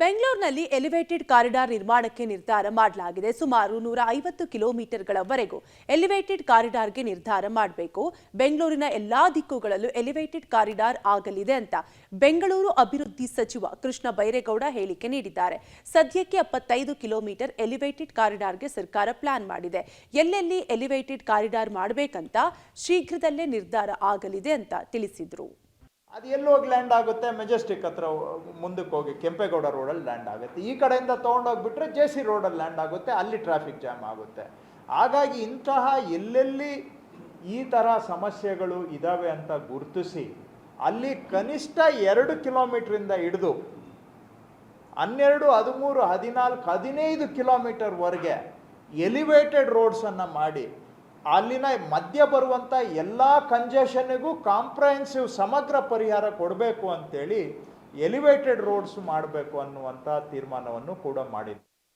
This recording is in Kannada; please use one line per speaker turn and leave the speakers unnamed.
ಬೆಂಗಳೂರಿನಲ್ಲಿ ಎಲಿವೇಟೆಡ್ ಕಾರಿಡಾರ್ ನಿರ್ಮಾಣಕ್ಕೆ ನಿರ್ಧಾರ ಮಾಡಲಾಗಿದೆ. ಸುಮಾರು 150 ಕಿಲೋಮೀಟರ್ಗಳವರೆಗೂ ಎಲಿವೇಟೆಡ್ ಕಾರಿಡಾರ್ಗೆ ನಿರ್ಧಾರ ಮಾಡಬೇಕು. ಬೆಂಗಳೂರಿನ ಎಲ್ಲಾ ದಿಕ್ಕುಗಳಲ್ಲೂ ಎಲಿವೇಟೆಡ್ ಕಾರಿಡಾರ್ ಆಗಲಿದೆ ಅಂತ ಬೆಂಗಳೂರು ಅಭಿವೃದ್ಧಿ ಸಚಿವ ಕೃಷ್ಣ ಬೈರೇಗೌಡ ಹೇಳಿಕೆ ನೀಡಿದ್ದಾರೆ. ಸದ್ಯಕ್ಕೆ 75 ಕಿಲೋಮೀಟರ್ ಎಲಿವೇಟೆಡ್ ಕಾರಿಡಾರ್ಗೆ ಸರ್ಕಾರ ಪ್ಲಾನ್ ಮಾಡಿದೆ. ಎಲ್ಲೆಲ್ಲಿ ಎಲಿವೇಟೆಡ್ ಕಾರಿಡಾರ್ ಮಾಡಬೇಕಂತ ಶೀಘ್ರದಲ್ಲೇ ನಿರ್ಧಾರ ಆಗಲಿದೆ ಅಂತ ತಿಳಿಸಿದರು.
ಅದು ಎಲ್ಲಿ ಹೋಗಿ ಲ್ಯಾಂಡ್ ಆಗುತ್ತೆ? ಮೆಜೆಸ್ಟಿಕ್ ಹತ್ರ ಮುಂದಕ್ಕೆ ಹೋಗಿ ಕೆಂಪೇಗೌಡ ರೋಡಲ್ಲಿ ಲ್ಯಾಂಡ್ ಆಗುತ್ತೆ. ಈ ಕಡೆಯಿಂದ ತೊಗೊಂಡೋಗ್ಬಿಟ್ರೆ JC ರೋಡಲ್ಲಿ ಲ್ಯಾಂಡ್ ಆಗುತ್ತೆ, ಅಲ್ಲಿ ಟ್ರಾಫಿಕ್ ಜಾಮ್ ಆಗುತ್ತೆ. ಹಾಗಾಗಿ ಇಂತಹ ಎಲ್ಲೆಲ್ಲಿ ಈ ಥರ ಸಮಸ್ಯೆಗಳು ಇದ್ದಾವೆ ಅಂತ ಗುರುತಿಸಿ ಅಲ್ಲಿ ಕನಿಷ್ಠ 2 ಕಿಲೋಮೀಟ್ರಿಂದ ಹಿಡಿದು 12, 13, 14, 15 ಕಿಲೋಮೀಟರ್ವರೆಗೆ ಎಲಿವೇಟೆಡ್ ರೋಡ್ಸನ್ನು ಮಾಡಿ ಅಲ್ಲಿನ ಮಧ್ಯ ಬರುವಂಥ ಎಲ್ಲ ಕಂಜೆಷನ್ನಿಗೂ ಕಾಂಪ್ರಹೆನ್ಸಿವ್ ಸಮಗ್ರ ಪರಿಹಾರ ಕೊಡಬೇಕು ಅಂತೇಳಿ ಎಲಿವೇಟೆಡ್ ರೋಡ್ಸ್ ಮಾಡಬೇಕು ಅನ್ನುವಂಥ ತೀರ್ಮಾನವನ್ನು ಕೂಡ ಮಾಡಿದ್ವಿ.